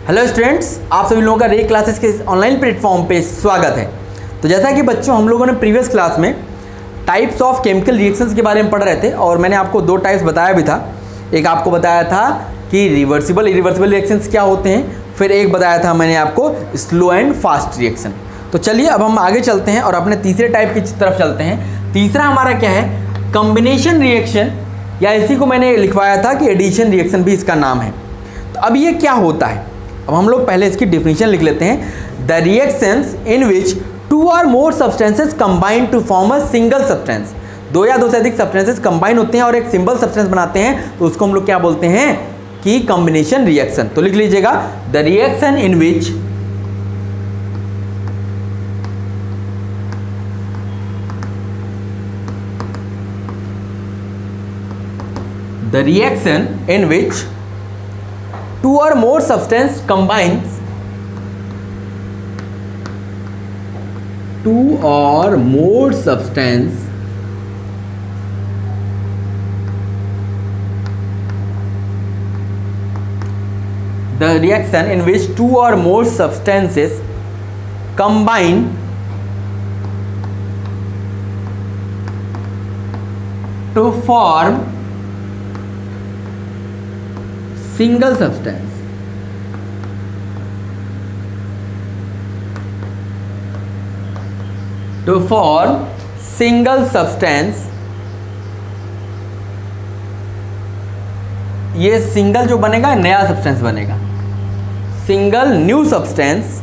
Hello students, आप सभी लोगों का रे क्लासेस के ऑनलाइन प्लेटफॉर्म पे स्वागत है। तो जैसा कि बच्चों हम लोगों ने प्रीवियस क्लास में टाइप्स ऑफ केमिकल रिएक्शंस के बारे में पढ़ रहे थे और मैंने आपको दो टाइप्स बताया भी था। एक आपको बताया था कि रिवर्सिबल इरिवर्सिबल रिएक्शंस क्या होते हैं, फिर एक बताया था मैंने आपको स्लो एंड फास्ट रिएक्शन। तो चलिए अब हम आगे चलते हैं और अपने तीसरे टाइप की तरफ चलते हैं। तीसरा हमारा क्या है, कॉम्बिनेशन रिएक्शन, या इसी को मैंने लिखवाया था कि एडिशन रिएक्शन भी इसका नाम है। तो अब ये क्या होता है, अब हम लोग पहले इसकी डिफिनेशन लिख लेते हैं। The reactions in which two और more substances combine to form a single substance, दो या दो से अधिक सब्सटेंसेस कंबाइन होते हैं और एक सिंगल सब्सटेंस बनाते हैं, तो उसको हम लोग क्या बोलते हैं कि कॉम्बिनेशन रिएक्शन। तो लिख लीजिएगा, the reaction in which two or more substance combines two or more substance the reaction in which two or more substances combine to form single substance, to form single substance। ये single जो बनेगा नया substance बनेगा, single new substance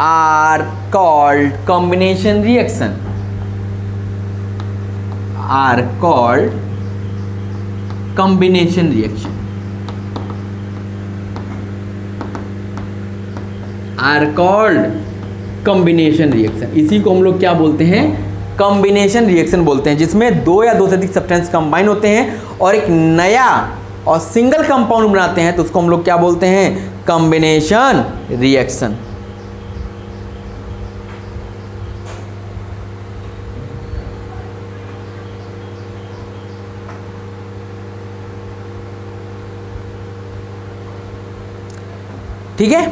are called combination reaction, are called combination reaction, are called combination reaction. इसी को हम लोग क्या बोलते हैं, कॉम्बिनेशन रिएक्शन बोलते हैं, जिसमें दो या दो से अधिक सब्सटेंस कंबाइन होते हैं और एक नया और सिंगल कंपाउंड बनाते हैं, तो उसको हम लोग क्या बोलते हैं, कॉम्बिनेशन रिएक्शन। ठीक है,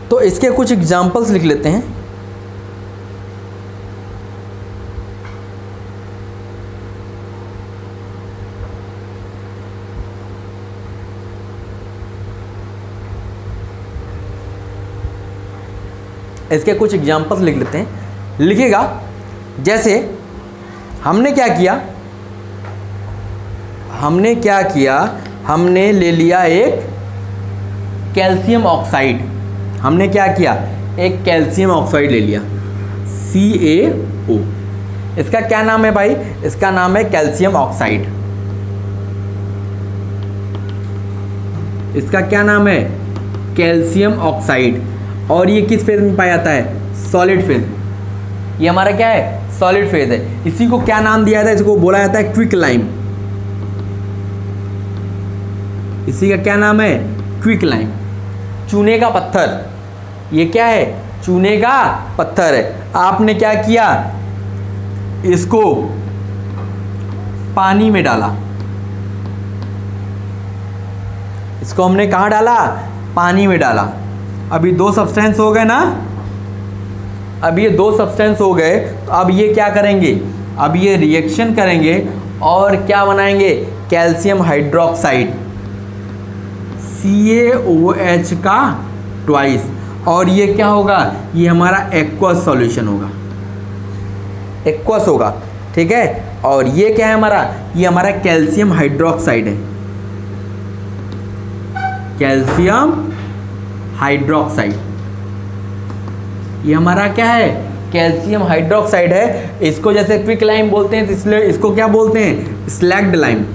तो इसके कुछ एग्जाम्पल्स लिख लेते हैं। इसके कुछ एग्जाम्पल्स लिख लेते हैं, लिखिएगा। जैसे हमने क्या किया, हमने ले लिया एक कैल्शियम ऑक्साइड, हमने क्या किया, एक कैल्शियम ऑक्साइड ले लिया, CaO। इसका क्या नाम है भाई, इसका नाम है कैल्शियम ऑक्साइड। इसका क्या नाम है, कैल्शियम ऑक्साइड। और ये किस फेज में पाया जाता है, सॉलिड फेज। ये हमारा क्या है, सॉलिड फेज है। इसी को क्या नाम दिया जाता है, इसको बोला जाता है क्विक लाइम। इसी का क्या नाम है, क्विक लाइम, चूने का पत्थर। ये क्या है, चूने का पत्थर है। आपने क्या किया, इसको पानी में डाला, इसको हमने कहाँ डाला, पानी में डाला। अभी दो सब्सटेंस हो गए ना, अब ये दो सब्सटेंस हो गए, तो अब ये क्या करेंगे, अब ये रिएक्शन करेंगे और क्या बनाएंगे, कैल्शियम हाइड्रोक्साइड, CaOH का ट्वाइस। और ये क्या होगा, ये हमारा एक्वस सॉल्यूशन होगा, एक्वस होगा। ठीक है, और ये क्या है हमारा, ये हमारा कैल्शियम हाइड्रोक्साइड है, कैल्शियम हाइड्रोक्साइड। ये हमारा क्या है, कैल्शियम हाइड्रोक्साइड है। इसको जैसे क्विक लाइम बोलते हैं, इसलिए इसको क्या बोलते हैं, स्लैग्ड लाइम।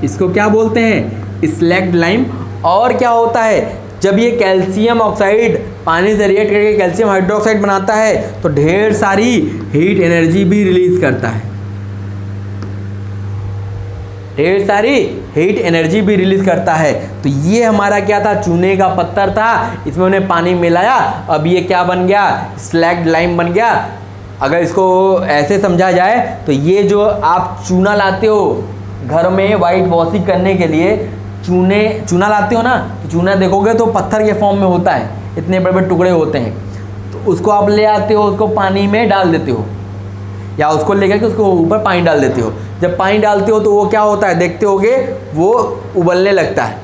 इसको क्या बोलते हैं, स्लैग्ड लाइम। और क्या होता है, जब ये कैल्शियम ऑक्साइड पानी से रिएक्ट करके कैल्शियम हाइड्रोक्साइड बनाता है, तो ढेर सारी हीट एनर्जी भी रिलीज करता है, ढेर सारी हीट एनर्जी भी रिलीज करता है। तो ये हमारा क्या था, चूने का पत्थर था, इसमें उन्हें पानी मिलाया, अब ये क्या बन गया, स्लैग्ड लाइम बन गया। अगर इसको ऐसे समझा जाए तो ये जो आप चूना लाते हो घर में वाइट वॉशिंग करने के लिए चूना लाते हो ना, तो चूना देखोगे तो पत्थर के फॉर्म में होता है, इतने बड़े बड़े टुकड़े होते हैं, तो उसको आप ले आते हो, उसको पानी में डाल देते हो, या उसको लेकर के उसको ऊपर पानी डाल देते हो। जब पानी डालते हो तो वो क्या होता है, देखते होगे वो उबलने लगता है,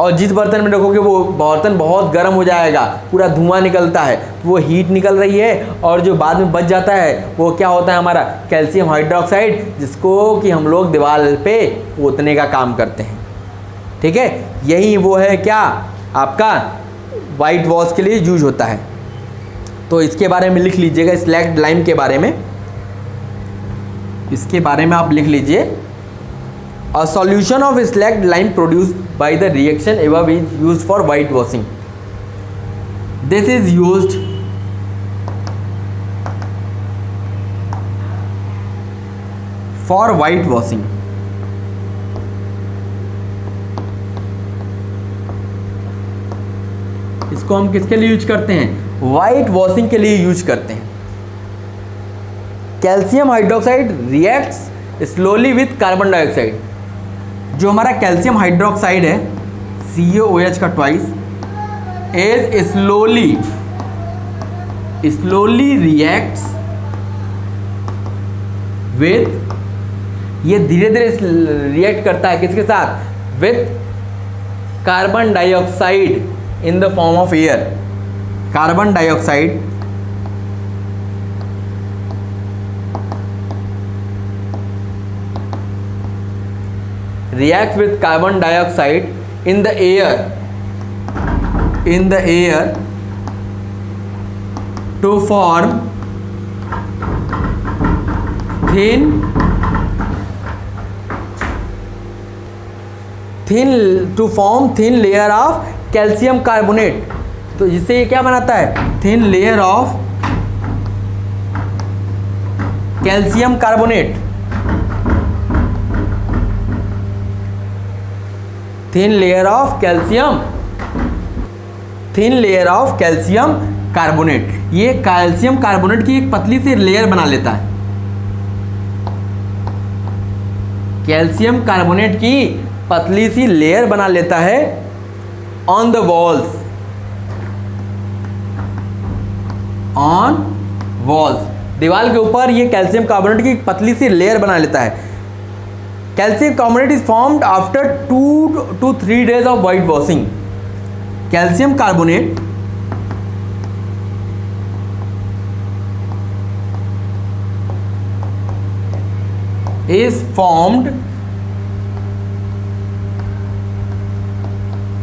और जिस बर्तन में रखोगे वो बर्तन बहुत गर्म हो जाएगा, पूरा धुआं निकलता है, वो हीट निकल रही है, और जो बाद में बच जाता है वो क्या होता है, हमारा कैल्शियम हाइड्रोक्साइड, जिसको कि हम लोग दीवार पे पोतने का काम करते हैं। ठीक है, यही वो है क्या आपका वाइट वॉश के लिए यूज होता है। तो इसके बारे में लिख लीजिएगा, स्लैग्ड लाइम के बारे में, इसके बारे में आप लिख लीजिए, a solution of slagged lime produced by the reaction above is used for white washing. This is used for white washing. इसको हम किसके लिए यूज करते हैं, वाइट वॉशिंग के लिए यूज करते हैं। Calcium hydroxide reacts slowly with carbon dioxide. जो हमारा कैल्शियम हाइड्रोक्साइड है CaOH का twice is slowly reacts with, ये धीरे धीरे रिएक्ट करता है किसके साथ, with carbon dioxide in the form of air. Carbon dioxide reacts with carbon dioxide in the air to form thin layer of calcium carbonate। तो जिससे ये क्या बनाता है, thin layer of calcium carbonate, thin layer of calcium carbonate। ये calcium carbonate की एक पतली सी लेयर बना लेता है, कैल्शियम कार्बोनेट की पतली सी लेयर बना लेता है ऑन द वॉल्स, दीवार के ऊपर ये कैल्शियम कार्बोनेट की पतली सी लेयर बना लेता है। Calcium carbonate is formed after 2 to 3 days of white washing. Calcium carbonate is formed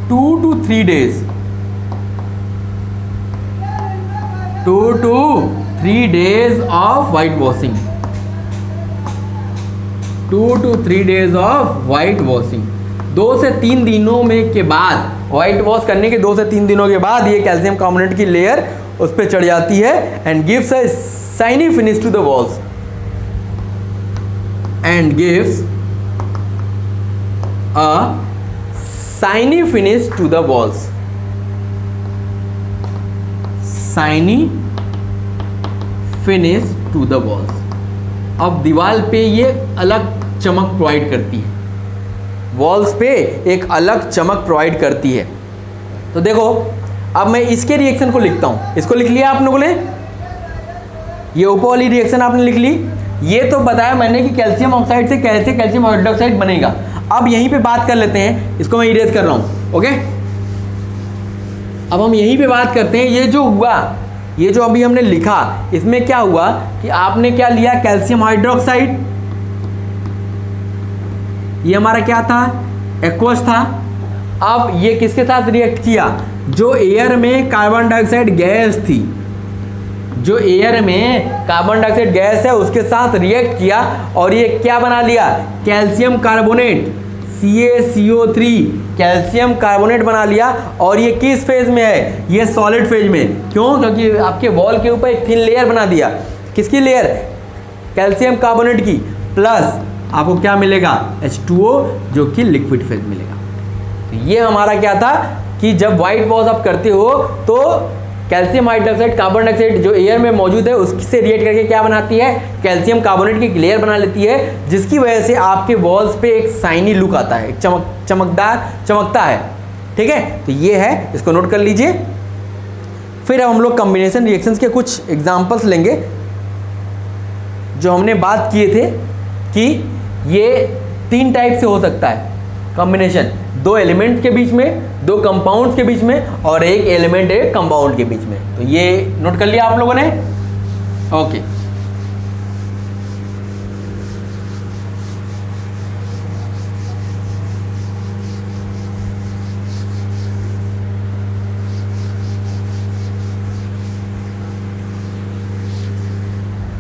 2 to 3 days. 2 to 3 days of white washing. 2 to 3 days of white washing. 2 से 3 दिनों में के बाद, वाइट वॉश करने के 2 से 3 दिनों के बाद ये कैल्शियम कार्बोनेट की लेयर उस पर चढ़ जाती है and gives a shiny finish to the walls, and gives a shiny finish to the walls, shiny finish to the walls. अब दीवार पे ये अलग चमक प्रोवाइड करती है, वॉल्स पे एक अलग चमक प्रोवाइड करती है। तो देखो अब मैं इसके रिएक्शन को लिखता हूँ, इसको लिख लिया आप लोगों ने, ये ऊपर वाली रिएक्शन आपने लिख ली। ये तो बताया मैंने कि कैल्शियम ऑक्साइड से कैसे कैल्शियम हाइड्रोक्साइड बनेगा। अब यहीं पे बात कर लेते हैं, इसको मैं इरेज कर रहा हूँ, ओके। अब हम यहीं पे बात करते हैं, ये जो हुआ, ये जो अभी हमने लिखा, इसमें क्या हुआ कि आपने क्या लिया, कैल्शियम हाइड्रोक्साइड, ये हमारा क्या था, एक्वस था। अब ये किसके साथ रिएक्ट किया, जो एयर में कार्बन डाइऑक्साइड गैस थी, जो एयर में कार्बन डाइऑक्साइड गैस है उसके साथ रिएक्ट किया और ये क्या बना लिया, calcium carbonate, CaCO3 calcium carbonate बना लिया। और ये किस फेज में है, ये सॉलिड फेज में। क्यों, क्योंकि आपके वॉल के ऊपर एक थिन लेयर बना दिया, किसकी लेयर, कैल्शियम कार्बोनेट की, प्लस आपको क्या मिलेगा, H2O, जो कि लिक्विड फेज मिलेगा। तो ये हमारा क्या था कि जब वाइट वॉश आप करते हो तो कैल्शियम हाइड्रोक्साइड कार्बन डाइऑक्साइड जो एयर में मौजूद है उससे रिएक्ट करके क्या बनाती है, कैल्शियम कार्बोनेट की लेयर बना लेती है, जिसकी वजह से आपके वॉल्स पे एक शाइनी लुक आता है, एक चमकता है। ठीक है, तो ये है, इसको नोट कर लीजिए। फिर अब हम लोग कॉम्बिनेशन रिएक्शंस के कुछ एग्जांपल्स लेंगे। जो हमने बात किए थे कि ये 3 टाइप से हो सकता है कॉम्बिनेशन, 2 एलिमेंट्स के बीच में, 2 कंपाउंड्स के बीच में और 1 एलिमेंट 1 कंपाउंड के बीच में। तो ये नोट कर लिया आप लोगों ने। ओके,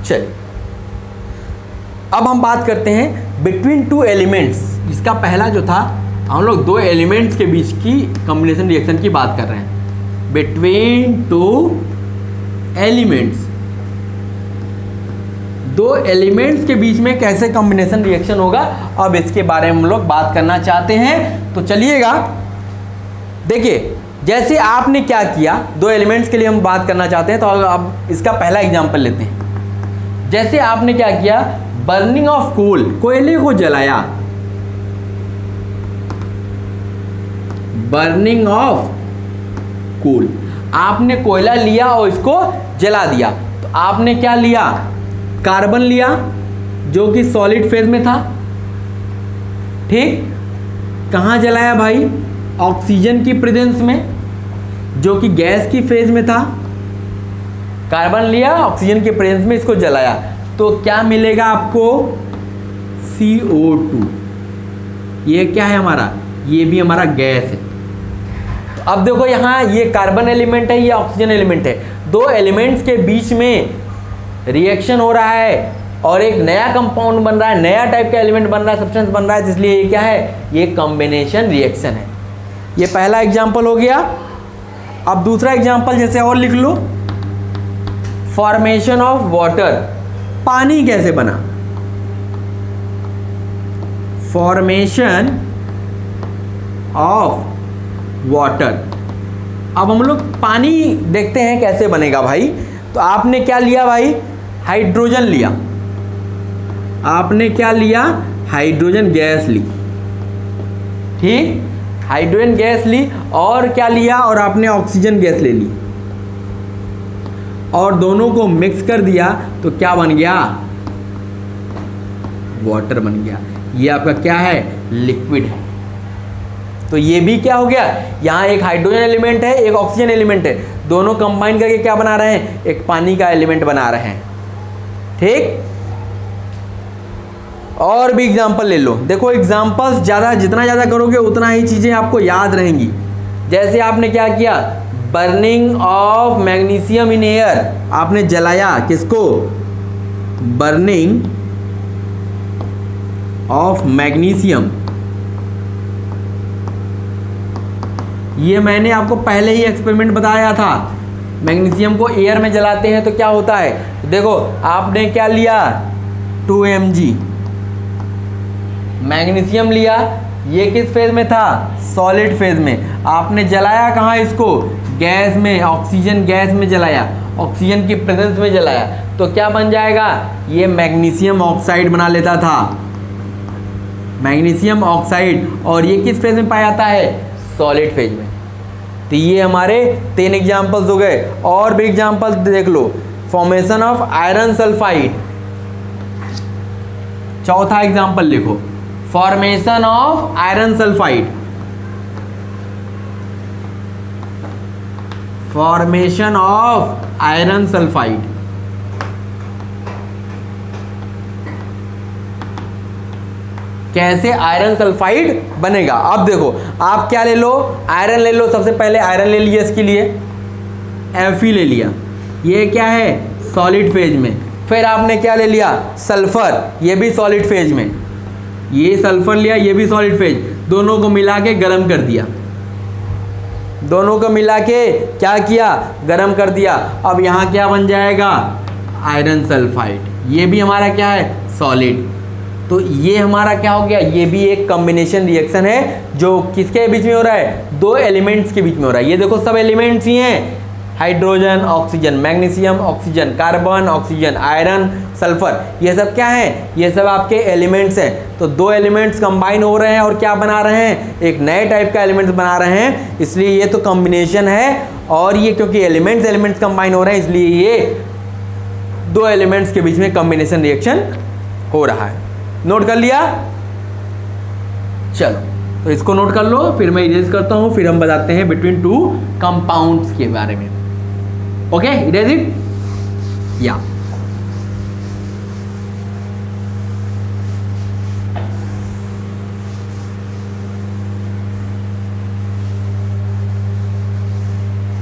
चलिए अब हम बात करते हैं बिटवीन 2 एलिमेंट्स। इसका पहला जो था, हम लोग 2 एलिमेंट्स के बीच की कॉम्बिनेशन रिएक्शन की बात कर रहे हैं। बिटवीन 2 एलिमेंट्स, 2 एलिमेंट्स के बीच में कैसे कॉम्बिनेशन रिएक्शन होगा, अब इसके बारे में हम लोग बात करना चाहते हैं। तो चलिएगा, देखिए जैसे आपने क्या किया, 2 एलिमेंट्स के लिए हम बात करना चाहते हैं। तो अब इसका पहला एग्जांपल लेते हैं। जैसे आपने क्या किया, बर्निंग ऑफ कोल, कोयले को जलाया, बर्निंग ऑफ कोल, आपने कोयला लिया और इसको जला दिया। तो आपने क्या लिया, कार्बन लिया जो कि सॉलिड फेज में था। ठीक, कहाँ जलाया भाई, ऑक्सीजन की प्रेजेंस में, जो कि गैस की फेज में था। कार्बन लिया, ऑक्सीजन के प्रेजेंस में इसको जलाया, तो क्या मिलेगा आपको, CO2। ये क्या है हमारा, ये भी हमारा गैस है। तो अब देखो यहाँ ये कार्बन एलिमेंट है, ये ऑक्सीजन एलिमेंट है, 2 एलिमेंट्स के बीच में रिएक्शन हो रहा है और एक नया कंपाउंड बन रहा है, नया टाइप का एलिमेंट बन रहा है, सब्सटेंस बन रहा है, इसलिए ये क्या है, ये कॉम्बिनेशन रिएक्शन है। ये पहला एग्जाम्पल हो गया। अब दूसरा एग्जाम्पल जैसे और लिख लो, फॉर्मेशन ऑफ वाटर, पानी कैसे बना, फॉर्मेशन ऑफ वाटर। अब हम लोग पानी देखते हैं कैसे बनेगा भाई। तो आपने क्या लिया भाई, हाइड्रोजन लिया, आपने क्या लिया, हाइड्रोजन गैस ली। ठीक, हाइड्रोजन गैस ली और क्या लिया, और आपने ऑक्सीजन गैस ले ली और दोनों को मिक्स कर दिया, तो क्या बन गया, वाटर बन गया। ये आपका क्या है, लिक्विड है। तो ये भी क्या हो गया, यहाँ एक हाइड्रोजन एलिमेंट है, एक ऑक्सीजन एलिमेंट है, दोनों कंबाइन करके क्या बना रहे हैं, एक पानी का एलिमेंट बना रहे हैं। ठीक, और भी एग्जाम्पल ले लो। देखो एग्जाम्पल्स जितना ज़्यादा करोगे उतना ही चीज़ें आपको याद रहेंगी। जैसे आपने क्या किया, burning of magnesium in air, आपने जलाया किसको, बर्निंग ऑफ मैग्नीशियम। ये मैंने आपको पहले ही एक्सपेरिमेंट बताया था। मैग्नीशियम को एयर में जलाते हैं तो क्या होता है, देखो आपने क्या लिया, 2 mg मैग्नीशियम लिया, ये किस फेज में था, सॉलिड फेज में। आपने जलाया कहाँ इसको, गैस में, ऑक्सीजन गैस में जलाया, ऑक्सीजन की प्रेजेंस में जलाया, तो क्या बन जाएगा, ये मैग्नीशियम ऑक्साइड बना लेता था, मैग्नीशियम ऑक्साइड। और ये किस फेज में पाया जाता है, सॉलिड फेज में। तो ये हमारे 3 एग्जाम्पल्स हो गए। और भी एग्जाम्पल्स देख लो, फॉर्मेशन ऑफ आयरन सल्फाइड। चौथा एग्जाम्पल लिखो, formation of iron sulphide, formation of iron sulphide. कैसे आयरन सल्फाइड बनेगा, अब देखो आप क्या ले लो, आयरन ले लो। सबसे पहले आयरन ले लिया, इसके लिए Fe ले लिया, ये क्या है, सॉलिड फेज में। फिर आपने क्या ले लिया, सल्फर, ये भी सॉलिड फेज में, ये सल्फर लिया, ये भी सॉलिड फेज। दोनों को मिला के गर्म कर दिया, दोनों को मिला के क्या किया, गर्म कर दिया। अब यहाँ क्या बन जाएगा, आयरन सल्फाइड। ये भी हमारा क्या है, सॉलिड। तो ये हमारा क्या हो गया, ये भी एक कॉम्बिनेशन रिएक्शन है जो किसके बीच में हो रहा है, 2 एलिमेंट्स के बीच में हो रहा है। ये देखो सब एलिमेंट्स ही हैं, hydrogen, oxygen, magnesium, oxygen, carbon, oxygen, iron, sulphur, ये सब क्या है? ये सब आपके एलिमेंट्स हैं। तो दो एलिमेंट्स कंबाइन हो रहे हैं और क्या बना रहे हैं? एक नए टाइप का एलिमेंट्स बना रहे हैं, इसलिए ये तो कॉम्बिनेशन है। और ये क्योंकि एलिमेंट्स कंबाइन हो रहे हैं, इसलिए ये दो एलिमेंट्स के बीच में कॉम्बिनेशन रिएक्शन हो रहा है। नोट कर लिया? चलो, तो इसको नोट कर लो, फिर मैं इरेज करता हूं, फिर हम बताते हैं बिटवीन टू कंपाउंड्स के बारे में। ओके, इरेज इट या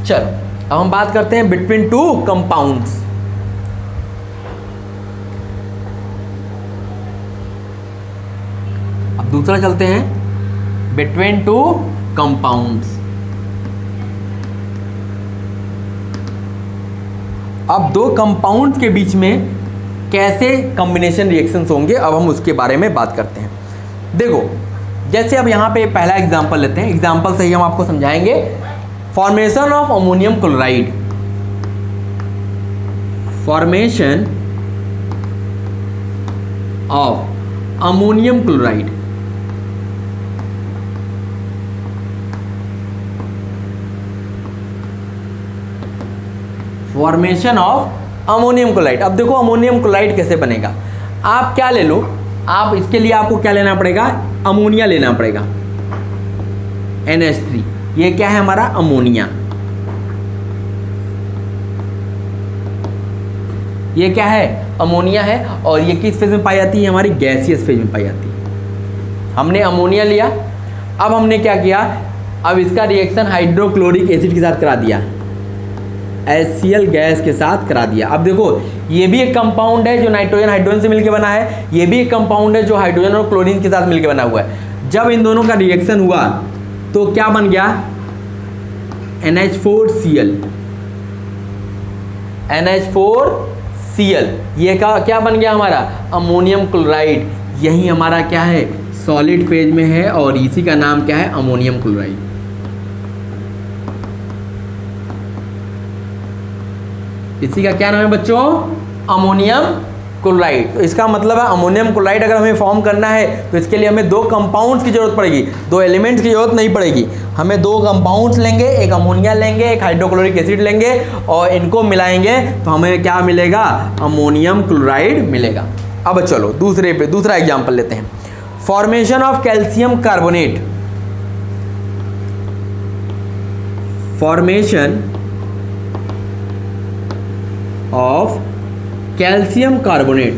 चलो, अब हम बात करते हैं बिटवीन टू कंपाउंड्स। अब दूसरा चलते हैं बिटवीन टू कंपाउंड्स। अब दो कंपाउंड्स के बीच में कैसे कॉम्बिनेशन रिएक्शंस होंगे, अब हम उसके बारे में बात करते हैं। देखो, जैसे अब यहाँ पे पहला एग्जांपल लेते हैं, एग्जांपल से ही हम आपको समझाएंगे। Formation of ammonium chloride, formation of ammonium chloride. Formation of ammonium chloride. अब देखो अमोनियम क्लोराइड कैसे बनेगा। आप क्या ले लो, आप इसके लिए आपको क्या लेना पड़ेगा? अमोनिया लेना पड़ेगा, NH3। ये क्या है हमारा? अमोनिया। ये क्या है? अमोनिया है। और ये किस फेज में पाई जाती है? हमारी गैसियस फेज में पाई जाती है। हमने अमोनिया लिया, अब हमने क्या किया? अब इसका रिएक्शन हाइड्रोक्लोरिक एसिड के साथ करा दिया, HCl गैस के साथ करा दिया। अब देखो, ये भी एक कंपाउंड है जो नाइट्रोजन हाइड्रोजन से मिलकर बना है, ये भी एक कंपाउंड है जो हाइड्रोजन और क्लोरीन के साथ मिलकर बना हुआ है। जब इन दोनों का रिएक्शन हुआ तो क्या बन गया? NH4Cl। NH4Cl ये क्या बन गया हमारा? Ammonium chloride. यही हमारा क्या है? सॉलिड फेज में है और इसी का नाम क्या है? Ammonium chloride. इसी का क्या नाम है बच्चों? Ammonium chloride. तो इसका मतलब है अमोनियम क्लोराइड अगर हमें फॉर्म करना है तो इसके लिए हमें दो कंपाउंड्स की जरूरत पड़ेगी, दो एलिमेंट्स की जरूरत नहीं पड़ेगी। हमें दो कंपाउंड्स लेंगे, एक अमोनिया लेंगे, एक हाइड्रोक्लोरिक एसिड लेंगे और इनको मिलाएंगे तो हमें क्या मिलेगा? अमोनियम क्लोराइड मिलेगा। अब चलो दूसरा एग्जाम्पल लेते हैं। Formation of calcium carbonate, formation of calcium carbonate.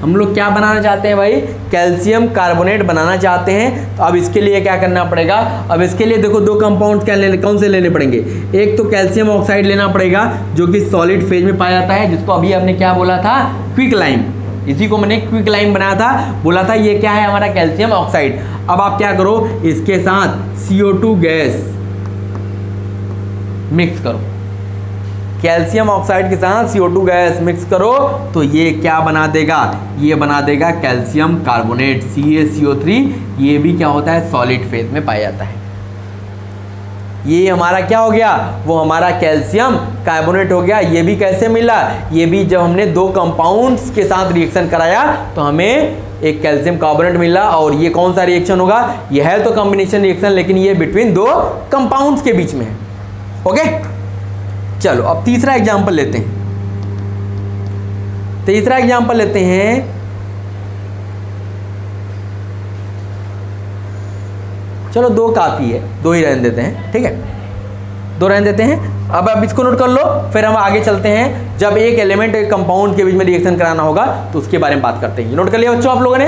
हम लोग क्या बनाना चाहते हैं भाई? कैल्शियम कार्बोनेट बनाना चाहते हैं। तो अब इसके लिए क्या करना पड़ेगा? अब इसके लिए देखो दो कंपाउंड कौन से लेने पड़ेंगे? एक तो कैल्शियम ऑक्साइड लेना पड़ेगा जो कि सॉलिड फेज में पाया जाता है, जिसको अभी आपने क्या बोला था? Quick lime. इसी को मैंने क्विक लाइम बनाया था, बोला था ये क्या है? हमारा कैल्शियम ऑक्साइड। अब आप क्या करो? इसके साथ CO2 गैस मिक्स करो, कैल्शियम ऑक्साइड के साथ CO2 गैस मिक्स करो तो ये क्या बना देगा? ये बना देगा कैल्शियम कार्बोनेट, CaCO3। ये भी क्या होता है? सॉलिड फेज में पाया जाता है। ये हमारा क्या हो गया? वो हमारा कैल्शियम कार्बोनेट हो गया। ये भी कैसे मिला? ये भी जब हमने दो कंपाउंड्स के साथ रिएक्शन कराया तो हमें एक कैल्शियम कार्बोनेट मिला। और ये कौन सा रिएक्शन होगा? ये है तो कॉम्बिनेशन रिएक्शन, लेकिन ये बिटवीन दो कंपाउंड्स के बीच में है। ओके, चलो अब तीसरा एग्जांपल लेते हैं। तीसरा एग्जांपल लेते हैं, चलो दो काफ़ी है, दो ही रहने देते हैं, ठीक है, दो रहने देते हैं। अब इसको नोट कर लो, फिर हम आगे चलते हैं। जब एक एलिमेंट एक कंपाउंड के बीच में रिएक्शन कराना होगा तो उसके बारे में बात करते हैं। नोट कर लिया बच्चों आप लोगों ने?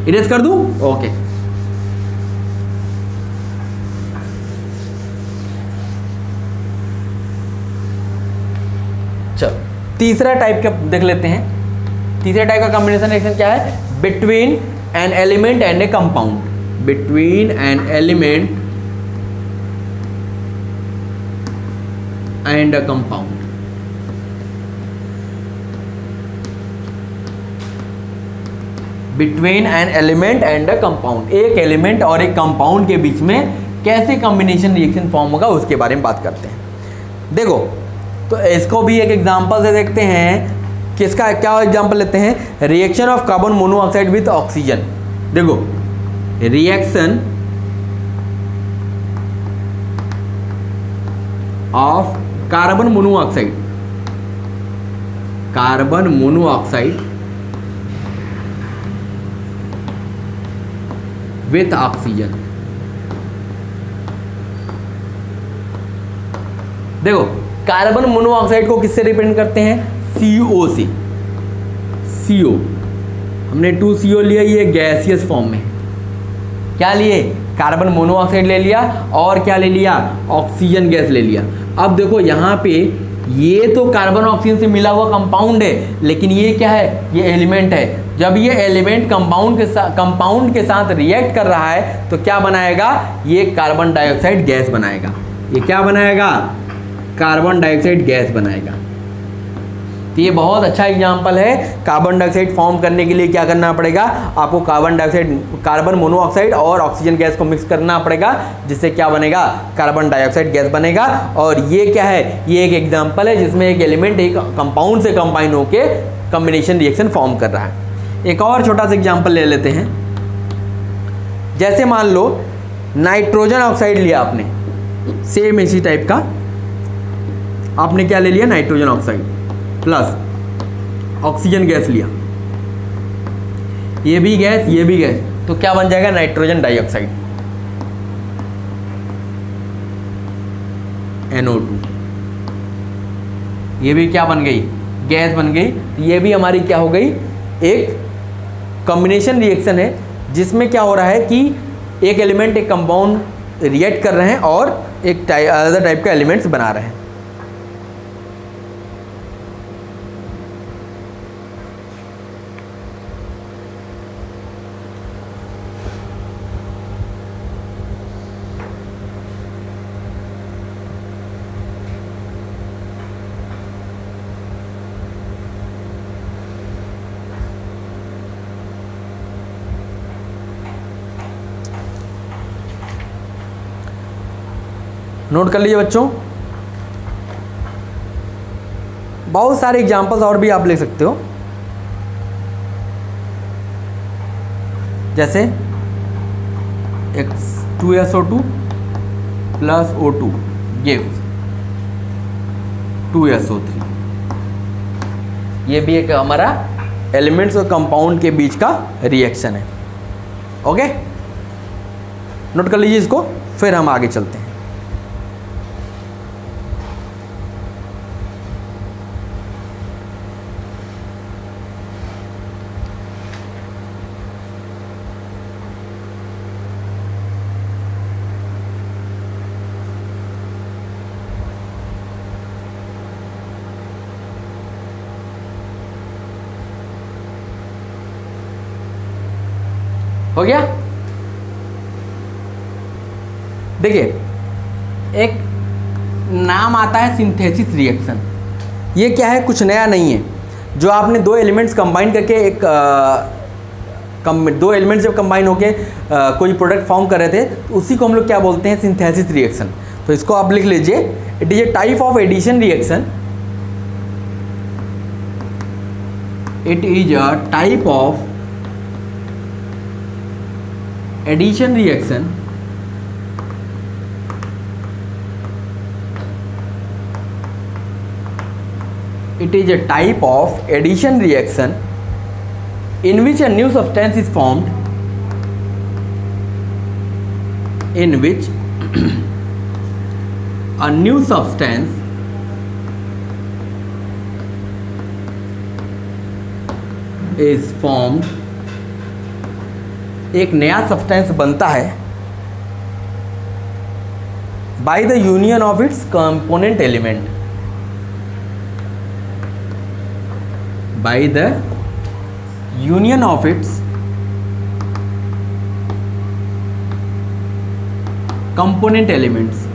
इरेज कर दूं? ओके, चलो तीसरा टाइप का देख लेते हैं। तीसरे टाइप का कॉम्बिनेशन रिएक्शन क्या है? Between an element and A compound. Between an element and a compound। Between an element and a compound, एक एलिमेंट और एक कंपाउंड के बीच में कैसे कॉम्बिनेशन रिएक्शन फॉर्म होगा उसके बारे में बात करते हैं। देखो तो इसको भी एक एग्जांपल से देखते हैं। किसका क्या एग्जांपल लेते हैं? Reaction of carbon monoxide with oxygen. देखो reaction of carbon monoxide with oxygen. देखो कार्बन मोनोऑक्साइड को किससे रिप्रेजेंट करते हैं? CO से। CO हमने 2CO लिया, ये गैसियस फॉर्म में। क्या लिए? कार्बन मोनोऑक्साइड ले लिया और क्या ले लिया? ऑक्सीजन गैस ले लिया। अब देखो यहाँ पे ये तो कार्बन ऑक्सीजन से मिला हुआ कंपाउंड है, लेकिन ये क्या है? ये एलिमेंट है। जब ये एलिमेंट कंपाउंड के साथ रिएक्ट कर रहा है तो क्या बनाएगा? ये कार्बन डाइऑक्साइड गैस बनाएगा। ये क्या बनाएगा? कार्बन डाइऑक्साइड गैस बनाएगा। तो ये बहुत अच्छा एग्जांपल है। कार्बन डाइऑक्साइड फॉर्म करने के लिए क्या करना पड़ेगा? आपको कार्बन मोनोऑक्साइड और ऑक्सीजन गैस को मिक्स करना पड़ेगा, जिससे क्या बनेगा? कार्बन डाइऑक्साइड गैस बनेगा। और ये क्या है? ये एक एग्जांपल है जिसमें एक एलिमेंट एक कंपाउंड से कंबाइन होकर कॉम्बिनेशन रिएक्शन फॉर्म कर रहा है। एक और छोटा सा एग्जाम्पल ले लेते हैं। जैसे मान लो नाइट्रोजन ऑक्साइड लिया आपने, सेम इसी टाइप का आपने क्या ले लिया? Nitrogen oxide plus oxygen gas लिया, ये भी गैस ये भी गैस, तो क्या बन जाएगा? Nitrogen dioxide NO2। ये भी क्या बन गई? गैस बन गई। तो ये भी हमारी क्या हो गई? एक कॉम्बिनेशन रिएक्शन है जिसमें क्या हो रहा है कि एक एलिमेंट एक कंपाउंड रिएक्ट कर रहे हैं और एक अदर टाइप का एलिमेंट्स बना रहे हैं। नोट कर लीजिए बच्चों। बहुत सारे एग्जांपल्स और भी आप ले सकते हो, जैसे H2SO2 plus O2 gives 2SO3। ये भी एक हमारा एलिमेंट्स और कंपाउंड के बीच का रिएक्शन है। ओके, नोट कर लीजिए इसको, फिर हम आगे चलते हैं। हो गया? देखिए एक नाम आता है सिंथेसिस रिएक्शन। ये क्या है? कुछ नया नहीं है। जो आपने दो एलिमेंट्स कंबाइन करके दो एलिमेंट्स जब कंबाइन होके कोई प्रोडक्ट फॉर्म कर रहे थे, तो उसी को हम लोग क्या बोलते हैं? Synthesis reaction. तो इसको आप लिख लीजिए, it is a type of addition reaction. It is a type of addition reaction it is a type of addition reaction in which a new substance is formed, in which a new substance is formed, एक नया substance बनता है by the union of its component element, by the union of its component elements.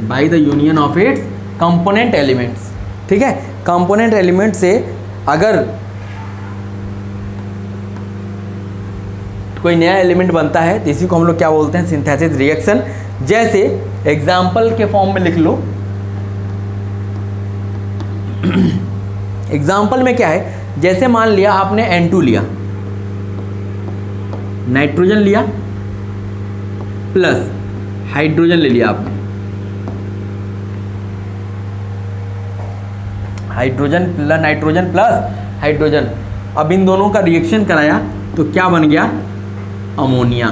By the union of its component elements. ठीक है। Component element से अगर कोई नया एलिमेंट बनता है तो इसी को हम लोग क्या बोलते हैं, सिंथेसिस रिएक्शन। जैसे एग्जाम्पल के फॉर्म में लिख लो, एग्जाम्पल में क्या है, जैसे मान लिया आपने N2 लिया, नाइट्रोजन लिया प्लस हाइड्रोजन ले लिया आपने, hydrogen plus nitrogen plus hydrogen. अब इन दोनों का रिएक्शन कराया तो क्या बन गया, अमोनिया।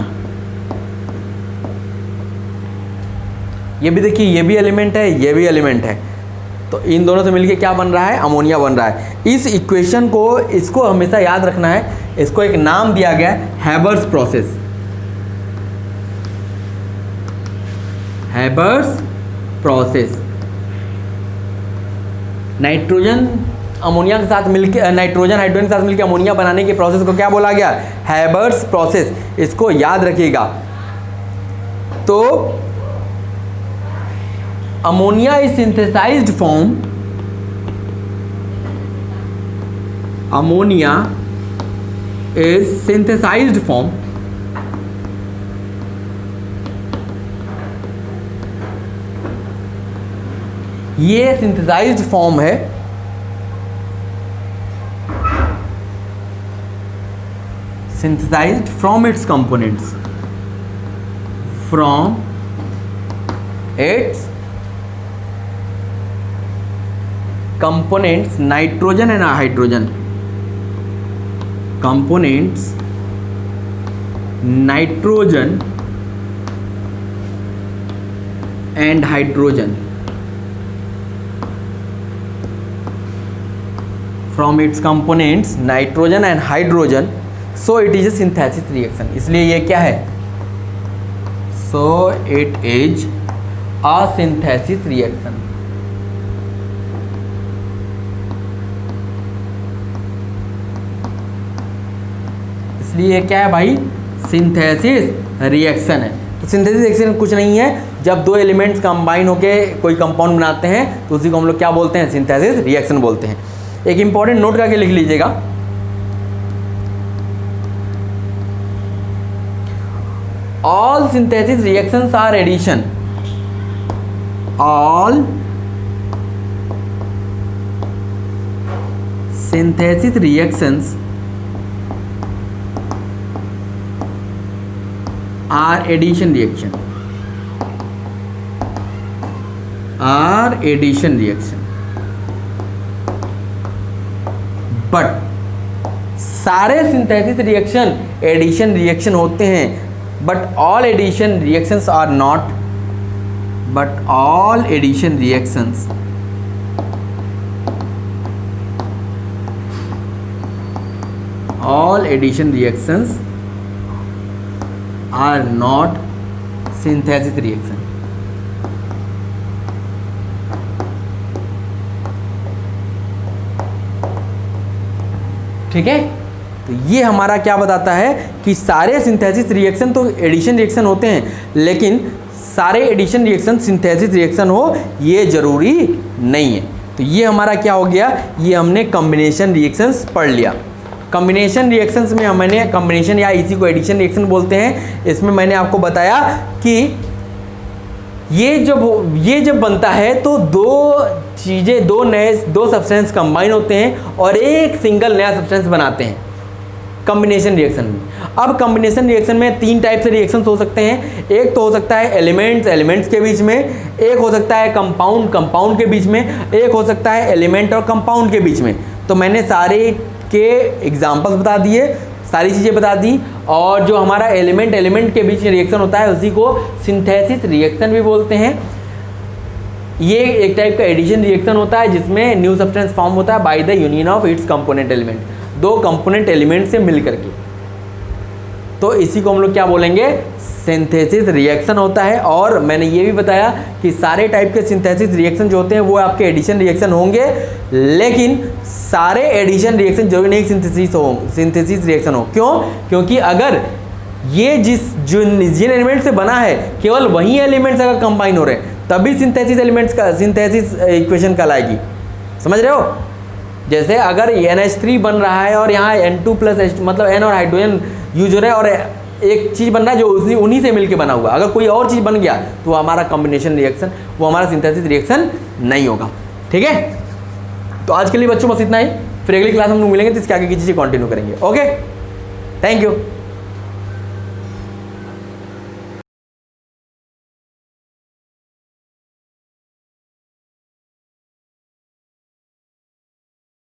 ये भी देखिए, ये भी एलिमेंट है, ये भी एलिमेंट है, तो इन दोनों से मिलके क्या बन रहा है, अमोनिया बन रहा है। इस इक्वेशन को, इसको हमेशा याद रखना है, इसको एक नाम दिया गया है Haber's process. Haber's process. Nitrogen ammonia के साथ मिलके, नाइट्रोजन हाइड्रोजन के साथ मिलके अमोनिया बनाने के प्रोसेस को क्या बोला गया, हैबर्स प्रोसेस। इसको याद रखिएगा। तो ammonia is synthesised form, ammonia is synthesised form ये सिंथेसाइज्ड फॉर्म है synthesized from its components, from its components, nitrogen and hydrogen, components nitrogen and hydrogen, from its components nitrogen and hydrogen, so it is a synthesis reaction। इसलिए ये क्या है, so it is a synthesis reaction। इसलिए ये क्या है भाई, synthesis reaction है। तो सिंथेसिस रिएक्शन कुछ नहीं है, जब दो एलिमेंट्स कंबाइन होके कोई कंपाउंड बनाते हैं तो उसी को हम लोग क्या बोलते हैं, सिंथेसिस रिएक्शन बोलते हैं। एक इंपॉर्टेंट नोट करके लिख लीजिएगा, all synthesis reactions are addition, all synthesis reactions are addition reaction, are addition reaction, but सारे synthesis reaction addition reaction होते हैं, but all addition reactions are not, but all addition reactions are not synthesis reaction। ठीक है, तो ये हमारा क्या बताता है कि सारे सिंथेसिस रिएक्शन तो एडिशन रिएक्शन होते हैं, लेकिन सारे एडिशन रिएक्शन सिंथेसिस रिएक्शन हो ये जरूरी नहीं है। तो ये हमारा क्या हो गया, ये हमने कॉम्बिनेशन रिएक्शंस पढ़ लिया। कॉम्बिनेशन रिएक्शंस में मैंने कॉम्बिनेशन या इसी को एडिशन रिएक्शन बोलते हैं, इसमें मैंने आपको बताया कि ये जब बनता है तो दो चीज़ें, दो सब्सटेंस कंबाइन होते हैं और एक सिंगल नया सब्सटेंस बनाते हैं कॉम्बिनेशन रिएक्शन में। अब कॉम्बिनेशन रिएक्शन में तीन टाइप से रिएक्शंस हो सकते हैं। एक तो हो सकता है एलिमेंट्स के बीच में, एक हो सकता है कंपाउंड के बीच में, एक हो सकता है एलिमेंट और कंपाउंड के बीच में। तो मैंने सारे के एग्जांपल्स बता दिए, सारी चीज़ें बता दी, और जो हमारा एलिमेंट के बीच में रिएक्शन होता है उसी को सिंथेसिस रिएक्शन भी बोलते हैं। ये एक टाइप का एडिशन रिएक्शन होता है जिसमें न्यू सब्सटेंस फॉर्म होता है by the union of its component element, दो कंपोनेंट एलिमेंट से मिल करके। तो इसी को हम लोग क्या बोलेंगे, सिंथेसिस रिएक्शन होता है। और मैंने ये भी बताया कि सारे टाइप के सिंथेसिस रिएक्शन जो होते हैं वो आपके एडिशन रिएक्शन होंगे, लेकिन सारे एडिशन रिएक्शन जरूरी नहीं सिंथेसिस रिएक्शन हो। क्यों? क्योंकि अगर ये जिन एलिमेंट से बना है केवल वही एलिमेंट्स अगर कंबाइन हो रहे हैं तभी सिंथेसिस इक्वेशन कहलाएगी। समझ रहे हो? जैसे अगर NH3 बन रहा है और यहाँ N2 प्लस H, मतलब N और हाइड्रोजन यूज हो रहे हैं और एक चीज़ बन रहा है जो उन्हीं से मिलके बना हुआ, अगर कोई और चीज़ बन गया तो हमारा कॉम्बिनेशन रिएक्शन, वो हमारा सिंथेसिस रिएक्शन नहीं होगा। ठीक है, तो आज के लिए बच्चों बस इतना ही, फिर अगली क्लास हम लोग मिलेंगे तो इसके आगे की चीज़ें कंटिन्यू करेंगे। Okay, thank you.